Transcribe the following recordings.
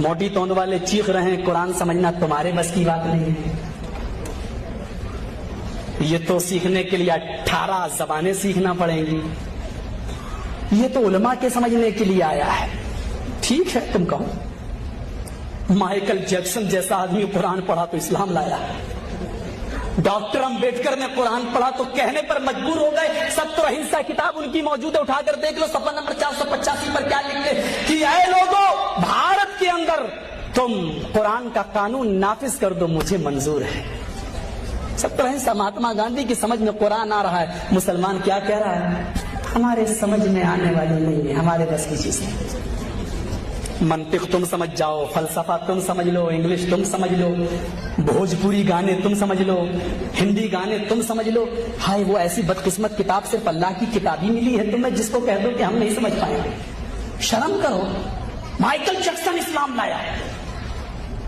موٹی توند والے چیخ رہے ہیں قرآن سمجھنا تمہارے بس کی بات نہیں ہے. یہ تو سیکھنے کے لیے 18 زبانیں سیکھنا پڑیں گی. یہ تو علماء کے سمجھنے کے لیے آیا ہے. ٹھیک ہے تم کہو مائیکل جیکسن جیسا آدمی قرآن پڑھا تو اسلام لایا. ڈاکٹر امبیڈکر نے قرآن پڑھا تو کہنے پر مجبور ہو گئے. ستر اہنسا کتاب ان کی موجود ہے, اٹھا کر دیکھ لو. صفحہ نمبر 485 پر کیا لکھتے کہ اے لوگوں, بھارت کے اندر تم قرآن کا قانون نافذ کر دو, مجھے منظور ہے. ستر اہنسا مہاتما گاندھی کی سمجھ میں قرآن آ رہا ہے. مسلمان کیا کہہ رہا ہے؟ ہمارے سمجھ میں آنے والی نہیں ہے, ہمارے بس کی چیز ہے. منطق تم سمجھ جاؤ, فلسفہ تم سمجھ لو, انگلش تم سمجھ لو, بھوجپوری گانے تم سمجھ لو, ہندی گانے تم سمجھ لو. ہائے وہ ایسی بدقسمت کتاب صرف اللہ کی کتاب ہی ملی ہے تمہیں جس کو کہہ دو کہ ہم نہیں سمجھ پائیں گے. شرم کرو. مائیکل جیکسن اسلام لایا.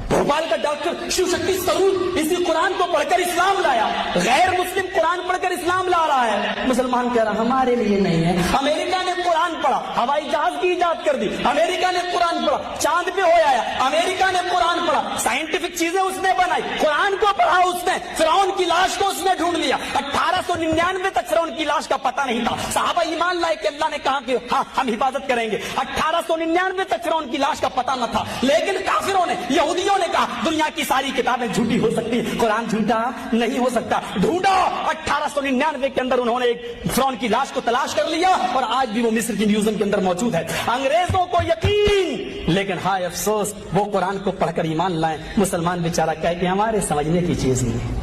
بھوپال کا ڈاکٹر شیو شکتی سرود اسی قرآن کو پڑھ کر اسلام لایا. غیر مسلم قرآن پڑھ کر اسلام لا رہا ہے. مسلمان کہہ رہا ہمارے لیے نہیں ہے. امریکہ نے قرآن پڑھا, ہوائی جہاز کی ایجاد کر دی. امریکہ نے قرآن پڑھا, چاند پہ ہو آیا. امریکہ نے قرآن پڑھا, سائنٹیفک چیزیں اس نے بنائی. قرآن کو پڑھا اس نے, فرعون کی لاش کو اس نے ڈھونڈ لیا. 1899 تک فرعون کی لاش کا پتہ نہیں تھا. صحابہ ایمان لائے کہ اللہ نے کہا کہ ہاں ہم حفاظت کریں گے. 1899 تک فرعون کی لاش کا پتہ نہ تھا. لیکن کافروں نے, یہودیوں نے کہا دنیا کی ساری کتابیں جھوٹی ہو سکتی, قرآن جھوٹا نہیں ہو سکتا. ڈھونڈا. 1899 کے اندر انہوں نے ایک فرعون کی لاش کو تلاش کر لیا اور آج بھی وہ مصر کی میوزیم کے اندر موجود ہے. انگریزوں کو یقین, لیکن ہائے افسوس وہ قرآن کو پڑھ کر ایمان لائیں. مسلمان بیچارہ کہہ کہ ہمارے سمجھنے کی چیز نہیں ہے.